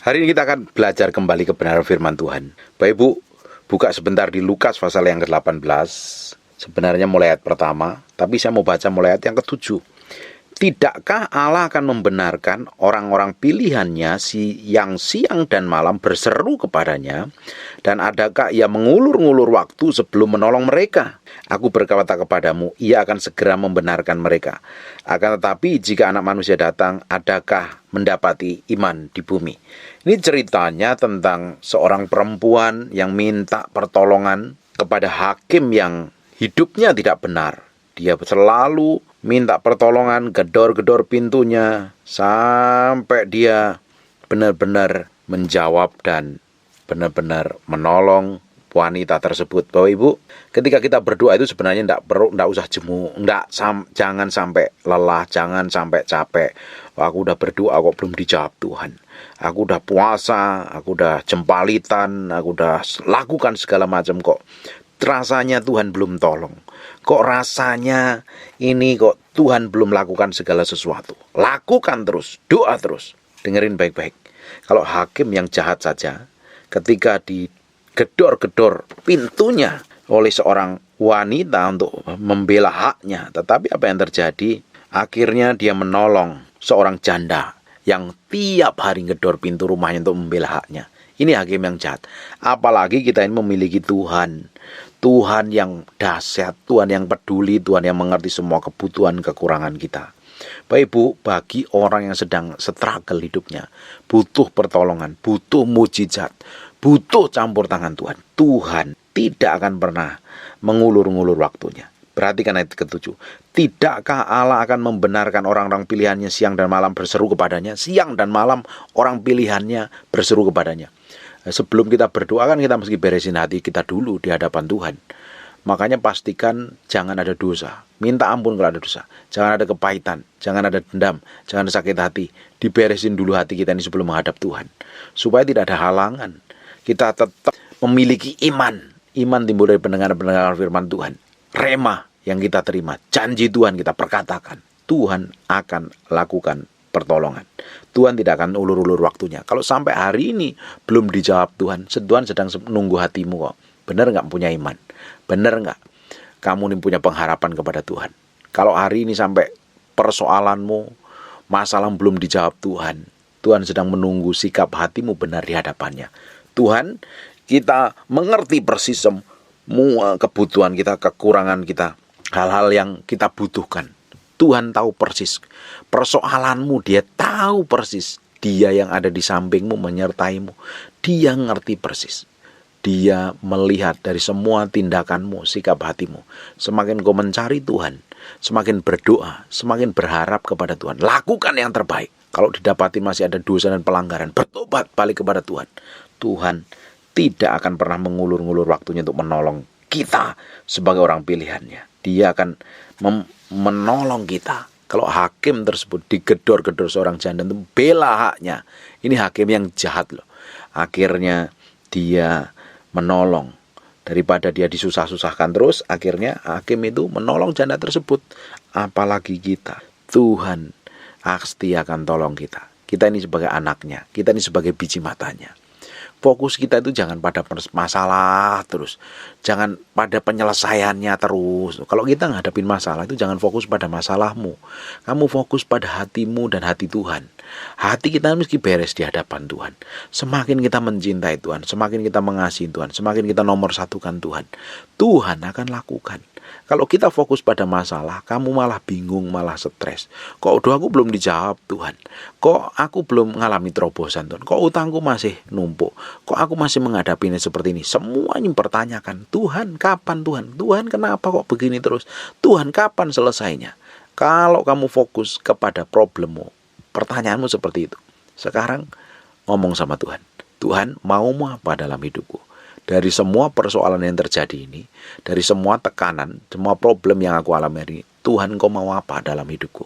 Hari ini kita akan belajar kembali kebenaran firman Tuhan. Bapak Ibu, buka sebentar di Lukas pasal yang ke-18. Sebenarnya mulai ayat pertama, tapi saya mau baca mulai ayat yang ke-7. Tidakkah Allah akan membenarkan orang-orang pilihannya yang siang dan malam berseru kepadanya? Dan adakah ia mengulur-ngulur waktu sebelum menolong mereka? Aku berkata kepadamu, ia akan segera membenarkan mereka. Akan tetapi jika anak manusia datang, adakah mendapati iman di bumi? Ini ceritanya tentang seorang perempuan yang minta pertolongan kepada hakim yang hidupnya tidak benar. Dia selalu minta pertolongan, gedor-gedor pintunya, sampai dia benar-benar menjawab dan benar-benar menolong wanita tersebut. Bapak Ibu, ketika kita berdoa itu sebenarnya tidak usah jemu, jangan sampai lelah, jangan sampai capek. Aku udah berdoa kok belum dijawab Tuhan. Aku udah puasa, aku udah jempalitan, aku udah lakukan segala macam kok rasanya Tuhan belum tolong. Kok rasanya ini kok Tuhan belum lakukan segala sesuatu. Lakukan terus, doa terus. Dengerin baik-baik. Kalau hakim yang jahat saja, ketika digedor-gedor pintunya oleh seorang wanita untuk membela haknya, tetapi apa yang terjadi? Akhirnya dia menolong seorang janda yang tiap hari gedor pintu rumahnya untuk membela haknya. Ini hakim yang jahat. Apalagi kita ini memiliki Tuhan. Tuhan yang dahsyat, Tuhan yang peduli, Tuhan yang mengerti semua kebutuhan, kekurangan kita. Bapak Ibu, bagi orang yang sedang struggle hidupnya, butuh pertolongan, butuh mujizat, butuh campur tangan Tuhan. Tuhan tidak akan pernah mengulur-ngulur waktunya. Perhatikan ayat ke-7. Tidakkah Allah akan membenarkan orang-orang pilihannya siang dan malam berseru kepadanya? Siang dan malam orang pilihannya berseru kepadanya. Sebelum kita berdoa kan kita mesti beresin hati kita dulu di hadapan Tuhan. Makanya pastikan jangan ada dosa. Minta ampun kalau ada dosa. Jangan ada kepahitan, jangan ada dendam, jangan ada sakit hati. Diberesin dulu hati kita ini sebelum menghadap Tuhan. Supaya tidak ada halangan. Kita tetap memiliki iman. Iman timbul dari pendengaran firman Tuhan. Rema yang kita terima, janji Tuhan kita perkatakan. Tuhan akan lakukan pertolongan. Tuhan tidak akan ulur-ulur waktunya. Kalau sampai hari ini belum dijawab Tuhan sedang menunggu hatimu kok. Benar nggak punya iman? Benar nggak kamu ini punya pengharapan kepada Tuhan? Kalau hari ini sampai persoalanmu, masalah belum dijawab Tuhan, Tuhan sedang menunggu sikap hatimu benar di hadapannya. Tuhan, kita mengerti persis semua kebutuhan kita, kekurangan kita, hal-hal yang kita butuhkan. Tuhan tahu persis persoalanmu, dia tahu persis. Dia yang ada di sampingmu menyertaimu. Dia ngerti persis. Dia melihat dari semua tindakanmu, sikap hatimu. Semakin kau mencari Tuhan, semakin berdoa, semakin berharap kepada Tuhan. Lakukan yang terbaik. Kalau didapati masih ada dosa dan pelanggaran, bertobat balik kepada Tuhan. Tuhan tidak akan pernah mengulur-ngulur waktunya untuk menolong kita sebagai orang pilihannya. Dia akan menolong kita. Kalau hakim tersebut digedor-gedor seorang janda itu bela haknya. Ini hakim yang jahat loh. Akhirnya dia menolong. Daripada dia disusah-susahkan terus, akhirnya hakim itu menolong janda tersebut. Apalagi kita. Tuhan pasti akan tolong kita. Kita ini sebagai anaknya. Kita ini sebagai biji matanya. Fokus kita itu jangan pada masalah terus. Jangan pada penyelesaiannya terus. Kalau kita ngadepin masalah itu jangan fokus pada masalahmu. Kamu fokus pada hatimu dan hati Tuhan. Hati kita mesti beres di hadapan Tuhan. Semakin kita mencintai Tuhan, semakin kita mengasihi Tuhan, semakin kita nomor satukan Tuhan, Tuhan akan lakukan. Kalau kita fokus pada masalah, kamu malah bingung, malah stres. Kok doaku belum dijawab Tuhan? Kok aku belum mengalami terobosan Tuhan? Kok utangku masih numpuk? Kok aku masih menghadapinya seperti ini? Semuanya mempertanyakan, Tuhan kapan Tuhan? Tuhan kenapa kok begini terus? Tuhan kapan selesainya? Kalau kamu fokus kepada problemmu, pertanyaanmu seperti itu. Sekarang ngomong sama Tuhan. Tuhan maumu apa dalam hidupku? Dari semua persoalan yang terjadi ini, dari semua tekanan, semua problem yang aku alami ini, Tuhan kau mau apa dalam hidupku?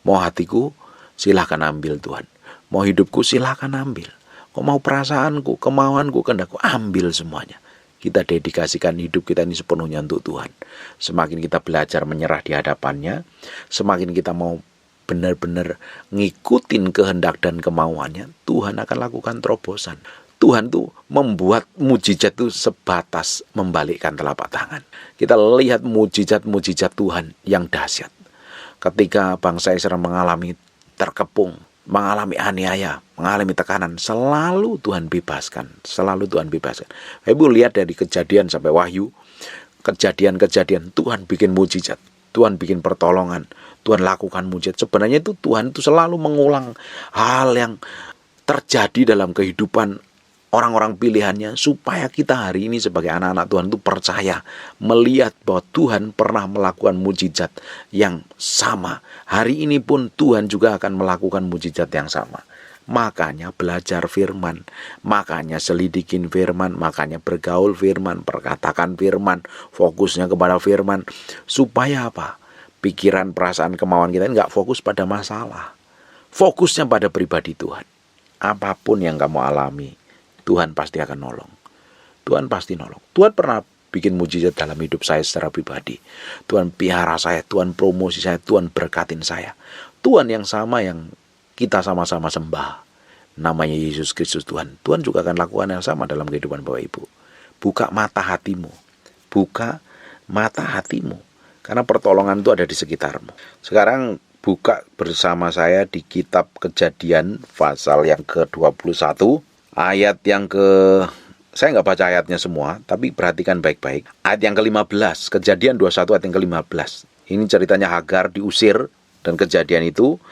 Mau hatiku? Silahkan ambil Tuhan. Mau hidupku? Silahkan ambil. Kau mau perasaanku, kemauanku, kehendakku, ambil semuanya. Kita dedikasikan hidup kita ini sepenuhnya untuk Tuhan. Semakin kita belajar menyerah di hadapannya, semakin kita mau benar-benar ngikutin kehendak dan kemauannya, Tuhan akan lakukan terobosan. Tuhan tuh membuat mujizat itu sebatas membalikkan telapak tangan. Kita lihat mujizat-mujizat Tuhan yang dahsyat. Ketika bangsa Israel mengalami terkepung, mengalami aniaya, mengalami tekanan, selalu Tuhan bebaskan. Selalu Tuhan bebaskan. Ibu lihat dari Kejadian sampai Wahyu, kejadian-kejadian Tuhan bikin mujizat, Tuhan bikin pertolongan, Tuhan lakukan mujizat. Sebenarnya itu Tuhan itu selalu mengulang hal yang terjadi dalam kehidupan orang-orang pilihannya, supaya kita hari ini sebagai anak-anak Tuhan itu percaya, melihat bahwa Tuhan pernah melakukan mujizat yang sama. Hari ini pun Tuhan juga akan melakukan mujizat yang sama. Makanya belajar firman, makanya selidikin firman, makanya bergaul firman, perkatakan firman, fokusnya kepada firman. Supaya apa? Pikiran, perasaan, kemauan kita nggak fokus pada masalah. Fokusnya pada pribadi Tuhan. Apapun yang kamu alami, Tuhan pasti akan nolong. Tuhan pasti nolong. Tuhan pernah bikin mujizat dalam hidup saya secara pribadi. Tuhan pelihara saya, Tuhan promosi saya, Tuhan berkatin saya. Tuhan yang sama yang kita sama-sama sembah, namanya Yesus Kristus Tuhan. Tuhan juga akan lakukan yang sama dalam kehidupan Bapak Ibu. Buka mata hatimu. Buka mata hatimu. Karena pertolongan itu ada di sekitarmu. Sekarang buka bersama saya di kitab Kejadian pasal yang ke-21. Ayat yang saya nggak baca ayatnya semua, tapi perhatikan baik-baik. Ayat yang ke-15, Kejadian 21 ayat yang ke-15. Ini ceritanya Hagar diusir, dan kejadian itu,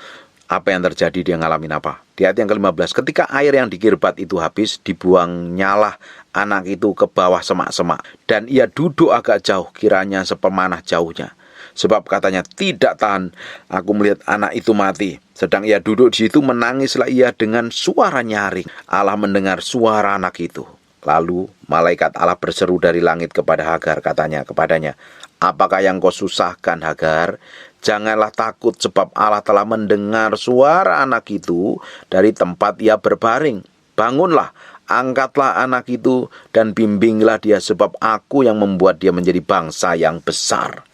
apa yang terjadi, dia ngalamin apa. Di ayat yang ke-15, ketika air yang di Kirbat itu habis, dibuangnyalah anak itu ke bawah semak-semak. Dan ia duduk agak jauh, kiranya sepemanah jauhnya. Sebab katanya, tidak tahan aku melihat anak itu mati. Sedang ia duduk di situ, menangislah ia dengan suara nyaring. Allah mendengar suara anak itu. Lalu malaikat Allah berseru dari langit kepada Hagar, katanya kepadanya, apakah yang kau susahkan, Hagar? Janganlah takut, sebab Allah telah mendengar suara anak itu dari tempat ia berbaring. Bangunlah, angkatlah anak itu dan bimbinglah dia, sebab aku yang membuat dia menjadi bangsa yang besar.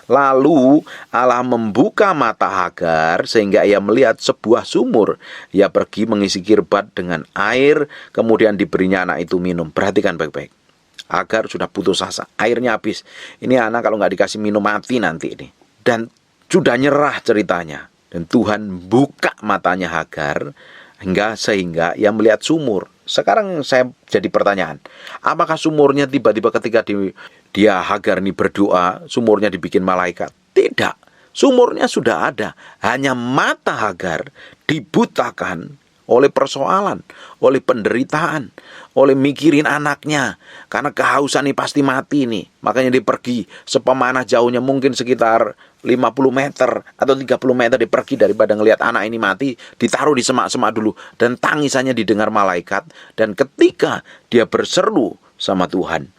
Lalu Allah membuka mata Hagar sehingga ia melihat sebuah sumur. Ia pergi mengisi kirbat dengan air, kemudian diberinya anak itu minum. Perhatikan baik-baik. Hagar sudah putus asa, airnya habis. Ini anak kalau nggak dikasih minum mati nanti ini. Dan sudah nyerah ceritanya. Dan Tuhan buka matanya Hagar sehingga ia melihat sumur. Sekarang saya jadi pertanyaan, apakah sumurnya tiba-tiba ketika dia Hagar ini berdoa, sumurnya dibikin malaikat? Tidak, sumurnya sudah ada. Hanya mata Hagar dibutakan oleh persoalan, oleh penderitaan, oleh mikirin anaknya. Karena kehausan ini pasti mati nih. Makanya dia pergi sepemanah jauhnya, mungkin sekitar 50 meter atau 30 meter, dia pergi daripada ngelihat anak ini mati, ditaruh di semak-semak dulu. Dan tangisannya didengar malaikat. Dan ketika dia berseru sama Tuhan,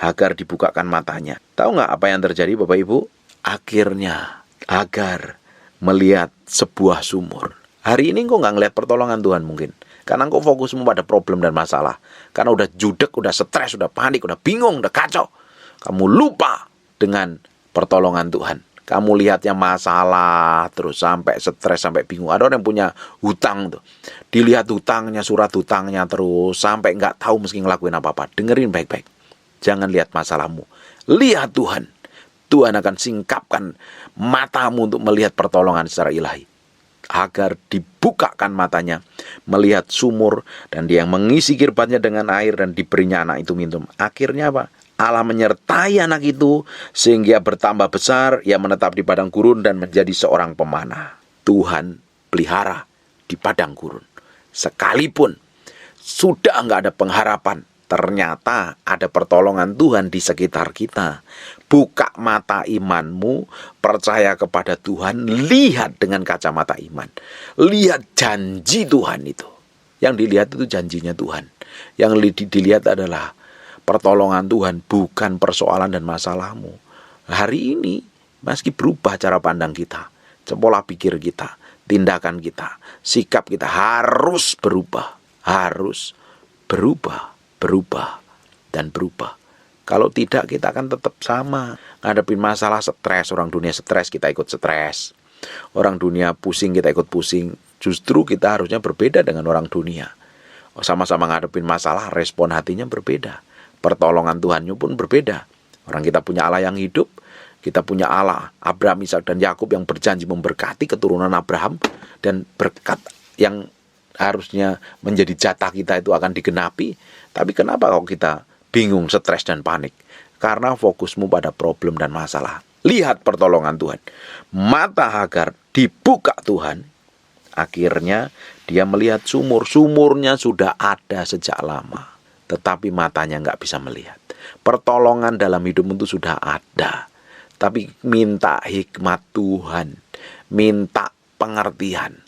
Hagar dibukakan matanya. Tahu nggak apa yang terjadi Bapak Ibu? Akhirnya Hagar melihat sebuah sumur. Hari ini kok nggak ngelihat pertolongan Tuhan mungkin. Karena kok fokusmu pada problem dan masalah. Karena udah judek, udah stres, udah panik, udah bingung, udah kacau. Kamu lupa dengan pertolongan Tuhan. Kamu lihatnya masalah terus sampai stres, sampai bingung. Ada orang yang punya hutang tuh. Dilihat hutangnya, surat hutangnya terus sampai nggak tahu mesti ngelakuin apa-apa. Dengerin baik-baik. Jangan lihat masalahmu. Lihat Tuhan. Tuhan akan singkapkan matamu untuk melihat pertolongan secara ilahi. Hagar dibukakan matanya, melihat sumur, dan dia yang mengisi kirbatnya dengan air dan diberinya anak itu minum. Akhirnya apa? Allah menyertai anak itu sehingga bertambah besar, ia menetap di padang gurun dan menjadi seorang pemanah. Tuhan pelihara di padang gurun. Sekalipun sudah nggak ada pengharapan, ternyata ada pertolongan Tuhan di sekitar kita. Buka mata imanmu, percaya kepada Tuhan, lihat dengan kacamata iman. Lihat janji Tuhan itu. Yang dilihat itu janjinya Tuhan. Yang dilihat adalah pertolongan Tuhan, bukan persoalan dan masalahmu. Hari ini, meski berubah cara pandang kita, pola pikir kita, tindakan kita, sikap kita harus berubah. Harus berubah. Dan berubah. Kalau tidak, kita akan tetap sama. Ngadepin masalah stres, orang dunia stres, kita ikut stres. Orang dunia pusing, kita ikut pusing. Justru kita harusnya berbeda dengan orang dunia. Sama-sama ngadepin masalah, respon hatinya berbeda. Pertolongan Tuhannya pun berbeda. Orang kita punya Allah yang hidup, kita punya Allah Abraham, Ishak, dan Yakub yang berjanji memberkati keturunan Abraham, dan berkat yang harusnya menjadi jatah kita itu akan digenapi. Tapi kenapa kalau kita bingung, stres, dan panik? Karena fokusmu pada problem dan masalah. Lihat pertolongan Tuhan. Mata Hagar dibuka Tuhan. Akhirnya dia melihat sumur. Sumurnya sudah ada sejak lama, tetapi matanya nggak bisa melihat. Pertolongan dalam hidup itu sudah ada, tapi minta hikmat Tuhan, minta pengertian,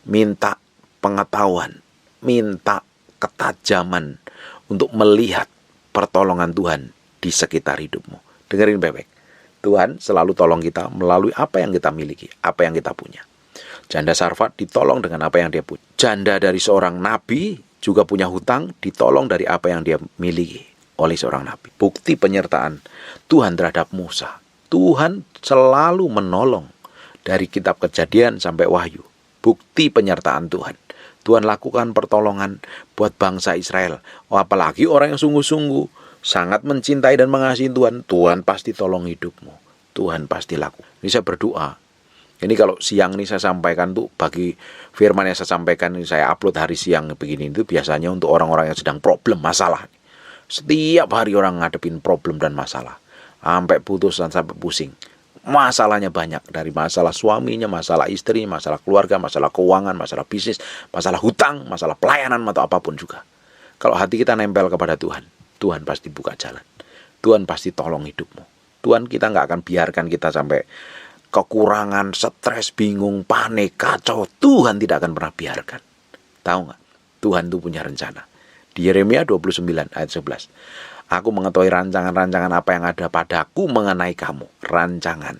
minta pengetahuan, minta ketajaman untuk melihat pertolongan Tuhan di sekitar hidupmu. Dengerin baik-baik. Tuhan selalu tolong kita melalui apa yang kita miliki, apa yang kita punya. Janda Sarfat ditolong dengan apa yang dia punya. Janda dari seorang nabi juga punya hutang, ditolong dari apa yang dia miliki oleh seorang nabi. Bukti penyertaan Tuhan terhadap Musa. Tuhan selalu menolong dari kitab Kejadian sampai Wahyu. Bukti penyertaan Tuhan. Tuhan lakukan pertolongan buat bangsa Israel. Apalagi orang yang sungguh-sungguh sangat mencintai dan mengasihi Tuhan. Tuhan pasti tolong hidupmu. Tuhan pasti lakukan. Ini saya berdoa. Ini kalau siang ini saya sampaikan tuh, bagi firman yang saya sampaikan ini saya upload hari siang begini, itu biasanya untuk orang-orang yang sedang problem, masalah. Setiap hari orang ngadepin problem dan masalah, sampai putus dan sampai pusing. Masalahnya banyak, dari masalah suaminya, masalah istri, masalah keluarga, masalah keuangan, masalah bisnis, masalah hutang, masalah pelayanan, atau apapun juga. Kalau hati kita nempel kepada Tuhan, Tuhan pasti buka jalan. Tuhan pasti tolong hidupmu. Tuhan, kita nggak akan biarkan kita sampai kekurangan, stres, bingung, panik, kacau. Tuhan tidak akan pernah biarkan. Tahu nggak? Tuhan itu punya rencana. Di Yeremia 29 ayat 11. Aku mengetahui rancangan-rancangan apa yang ada padaku mengenai kamu. Rancangan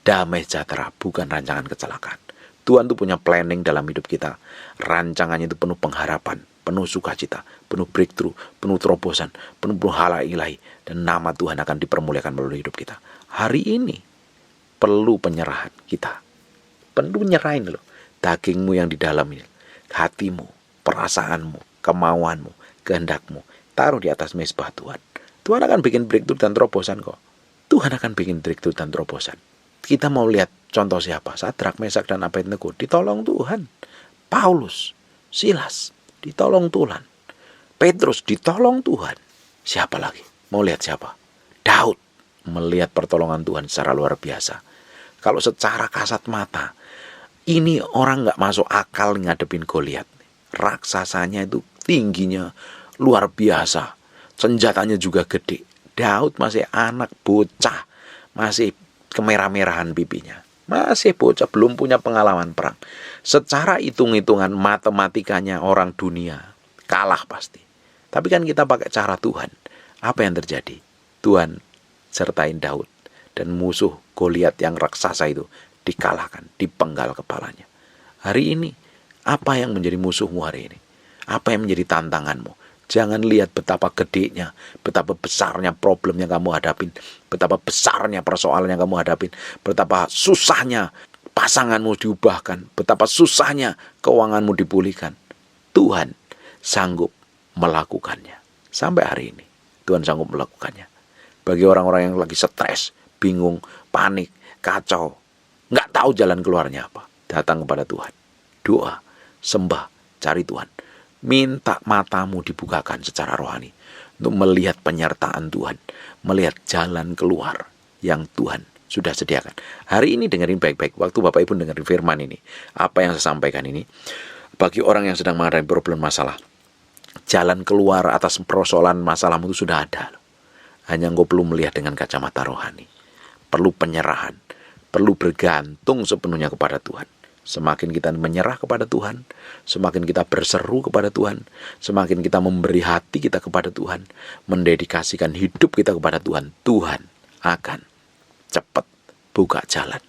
damai sejahtera, bukan rancangan kecelakaan. Tuhan itu punya planning dalam hidup kita. Rancangannya itu penuh pengharapan, penuh sukacita, penuh breakthrough, penuh terobosan, penuh hal ilahi. Dan nama Tuhan akan dipermuliakan melalui hidup kita. Hari ini perlu penyerahan kita. Perlu nyerahin loh. Dagingmu yang di dalam ini. Hatimu, perasaanmu, kemauanmu, kehendakmu. Taruh di atas mezbah Tuhan. Tuhan akan bikin breakthrough dan terobosan kok. Tuhan akan bikin breakthrough dan terobosan. Kita mau lihat contoh siapa? Sadrak, Mesak, dan Abednego ditolong Tuhan. Paulus, Silas ditolong Tuhan. Petrus ditolong Tuhan. Siapa lagi? Mau lihat siapa? Daud melihat pertolongan Tuhan secara luar biasa. Kalau secara kasat mata, ini orang gak masuk akal ngadepin Goliat. Raksasanya itu tingginya luar biasa, senjatanya juga gede. Daud masih anak bocah, masih kemerah-merahan pipinya, masih bocah, belum punya pengalaman perang. Secara hitung-hitungan matematikanya orang dunia kalah pasti. Tapi kan kita pakai cara Tuhan. Apa yang terjadi? Tuhan sertain Daud, dan musuh Goliat yang raksasa itu dikalahkan, dipenggal kepalanya. Hari ini, apa yang menjadi musuhmu hari ini? Apa yang menjadi tantanganmu? Jangan lihat betapa gedenya, betapa besarnya problem yang kamu hadapin, betapa besarnya persoalan yang kamu hadapin, betapa susahnya pasanganmu diubahkan, betapa susahnya keuanganmu dipulihkan. Tuhan sanggup melakukannya. Sampai hari ini, Tuhan sanggup melakukannya. Bagi orang-orang yang lagi stres, bingung, panik, kacau, nggak tahu jalan keluarnya apa, datang kepada Tuhan. Doa, sembah, cari Tuhan. Minta matamu dibukakan secara rohani untuk melihat penyertaan Tuhan, melihat jalan keluar yang Tuhan sudah sediakan. Hari ini dengerin baik-baik, waktu Bapak Ibu dengerin firman ini, apa yang saya sampaikan ini, bagi orang yang sedang menghadapi problem masalah, jalan keluar atas persoalan masalahmu itu sudah ada. Hanya engkau perlu melihat dengan kacamata rohani. Perlu penyerahan, perlu bergantung sepenuhnya kepada Tuhan. Semakin kita menyerah kepada Tuhan, semakin kita berseru kepada Tuhan, semakin kita memberi hati kita kepada Tuhan, mendedikasikan hidup kita kepada Tuhan, Tuhan akan cepat buka jalan.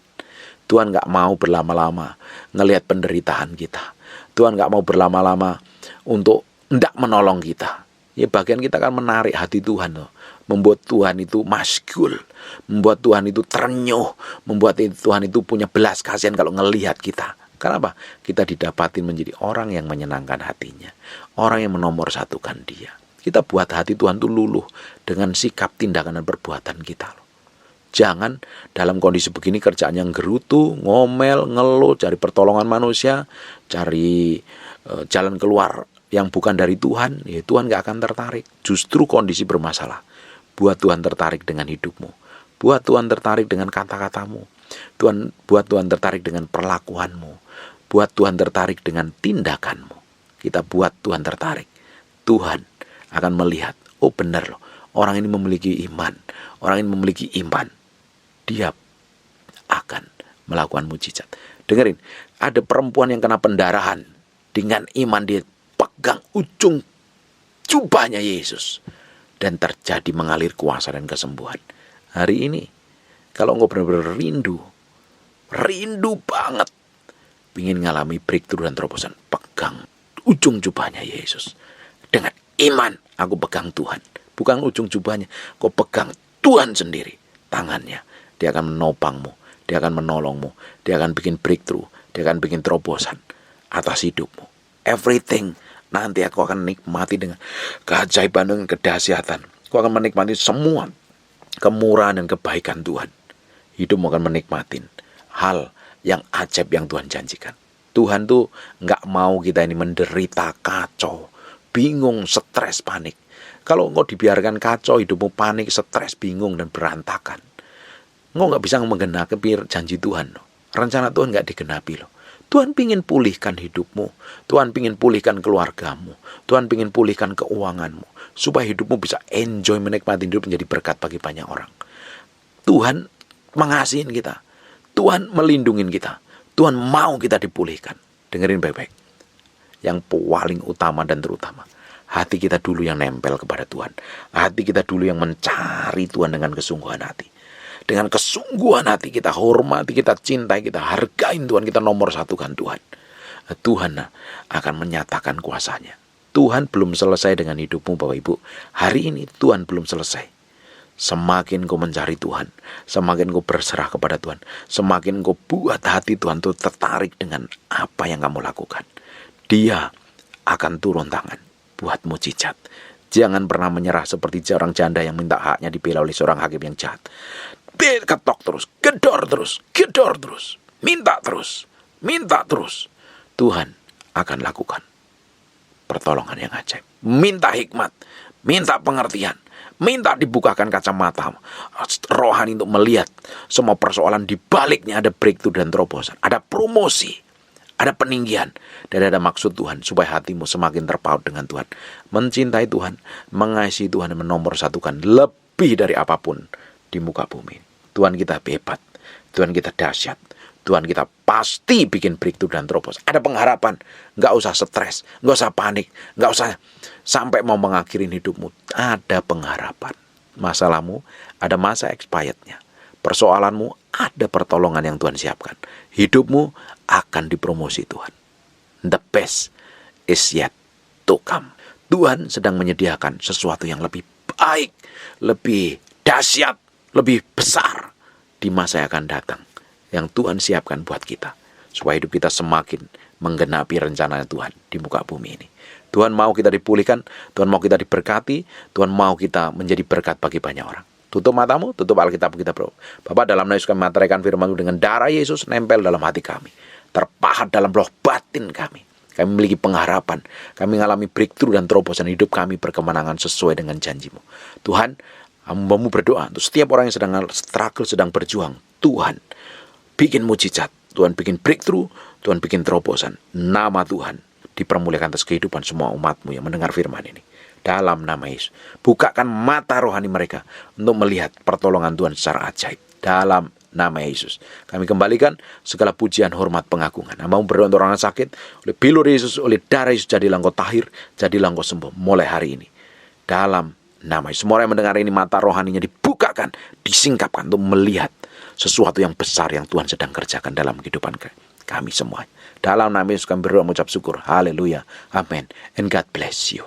Tuhan gak mau berlama-lama ngelihat penderitaan kita. Tuhan gak mau berlama-lama untuk hendak menolong kita. Ya bagian kita akan menarik hati Tuhan loh. Membuat Tuhan itu maskul, membuat Tuhan itu terenyuh, membuat Tuhan itu punya belas kasihan kalau ngelihat kita. Kenapa? Kita didapatin menjadi orang yang menyenangkan hatinya, orang yang menomorsatukan Dia. Kita buat hati Tuhan itu luluh dengan sikap, tindakan, dan perbuatan kita loh. Jangan dalam kondisi begini kerjaan yang gerutu, ngomel, ngeluh, cari pertolongan manusia, cari jalan keluar yang bukan dari Tuhan, ya Tuhan gak akan tertarik. Justru kondisi bermasalah buat Tuhan tertarik dengan hidupmu, buat Tuhan tertarik dengan kata-katamu, buat Tuhan tertarik dengan perlakuanmu, buat Tuhan tertarik dengan tindakanmu. Kita buat Tuhan tertarik. Tuhan akan melihat, oh benar loh, orang ini memiliki iman, orang ini memiliki iman. Dia akan melakukan mujizat. Dengerin, ada perempuan yang kena pendarahan, dengan iman dia pegang ujung jubahnya Yesus, dan terjadi mengalir kuasa dan kesembuhan. Hari ini, kalau engkau benar-benar rindu banget, ingin ngalami breakthrough dan terobosan, pegang ujung jubahnya Yesus. Dengan iman, aku pegang Tuhan. Bukan ujung jubahnya, kau pegang Tuhan sendiri, tangannya. Dia akan menopangmu, Dia akan menolongmu, Dia akan bikin breakthrough, Dia akan bikin terobosan atas hidupmu. Everything nanti aku akan nikmati dengan keajaiban dan kedahsyatan. Aku akan menikmati semua kemurahan dan kebaikan Tuhan. Hidupmu akan menikmati hal yang ajaib yang Tuhan janjikan. Tuhan tuh gak mau kita ini menderita, kacau, bingung, stres, panik. Kalau engkau dibiarkan kacau, hidupmu panik, stres, bingung, dan berantakan, engkau gak bisa menggenapi janji Tuhan. Rencana Tuhan gak digenapi loh. Tuhan pingin pulihkan hidupmu, Tuhan pingin pulihkan keluargamu, Tuhan pingin pulihkan keuanganmu, supaya hidupmu bisa enjoy, menikmati hidup, menjadi berkat bagi banyak orang. Tuhan mengasihin kita, Tuhan melindungi kita, Tuhan mau kita dipulihkan. Dengerin baik-baik, yang paling utama dan terutama, hati kita dulu yang nempel kepada Tuhan, hati kita dulu yang mencari Tuhan dengan kesungguhan hati. Dengan kesungguhan hati kita hormati, kita cintai, kita hargain Tuhan, kita nomor satukan Tuhan. Tuhan akan menyatakan kuasanya. Tuhan belum selesai dengan hidupmu Bapak Ibu. Hari ini Tuhan belum selesai. Semakin kau mencari Tuhan, semakin kau berserah kepada Tuhan, semakin kau buat hati Tuhan itu tertarik dengan apa yang kamu lakukan, Dia akan turun tangan buat mujizat. Jangan pernah menyerah seperti seorang janda yang minta haknya dibela oleh seorang hakim yang jahat. Ketok terus, gedor terus, minta terus. Tuhan akan lakukan pertolongan yang ajaib. Minta hikmat, minta pengertian, minta dibukakan kacamata rohani untuk melihat semua persoalan di baliknya ada breakthrough dan terobosan, ada promosi, ada peninggian, dan ada maksud Tuhan supaya hatimu semakin terpaut dengan Tuhan, mencintai Tuhan, mengasihi Tuhan, dan menomorsatukan lebih dari apapun di muka bumi. Tuhan kita hebat, Tuhan kita dahsyat, Tuhan kita pasti bikin breakthrough dan terobosan. Ada pengharapan, gak usah stres, gak usah panik, gak usah sampai mau mengakhirin hidupmu. Ada pengharapan. Masalahmu ada masa expirednya. Persoalanmu ada pertolongan yang Tuhan siapkan. Hidupmu akan dipromosi Tuhan. The best is yet to come. Tuhan sedang menyediakan sesuatu yang lebih baik, lebih dahsyat, lebih besar di masa yang akan datang, yang Tuhan siapkan buat kita, supaya hidup kita semakin menggenapi rencana Tuhan di muka bumi ini. Tuhan mau kita dipulihkan, Tuhan mau kita diberkati, Tuhan mau kita menjadi berkat bagi banyak orang. Tutup matamu, tutup Alkitab kita bro. Bapak, dalam nama Yesus kami mematahkan firman-Mu, dengan darah Yesus nempel dalam hati kami, terpahat dalam roh batin kami. Kami memiliki pengharapan, kami mengalami breakthrough dan terobosan, hidup kami berkemenangan sesuai dengan janji-Mu. Tuhan, hamba-Mu berdoa untuk setiap orang yang sedang struggle, sedang berjuang. Tuhan bikin mujizat, Tuhan bikin breakthrough, Tuhan bikin terobosan. Nama Tuhan dipermuliakan atas kehidupan semua umat-Mu yang mendengar firman ini. Dalam nama Yesus, bukakan mata rohani mereka untuk melihat pertolongan Tuhan secara ajaib. Dalam nama Yesus, kami kembalikan segala pujian, hormat, pengagungan. Nama-Mu berdoa untuk orang yang sakit, oleh bilur Yesus, oleh darah Yesus, jadilah engkau tahir, jadilah engkau sembuh mulai hari ini. Dalam nama Yesus, semua yang mendengar ini mata rohaninya dibukakan, disingkapkan untuk melihat sesuatu yang besar yang Tuhan sedang kerjakan dalam kehidupan kami semua. Dalam nama Yesus kami berdoa mengucap syukur. Haleluya. Amin. And God bless you.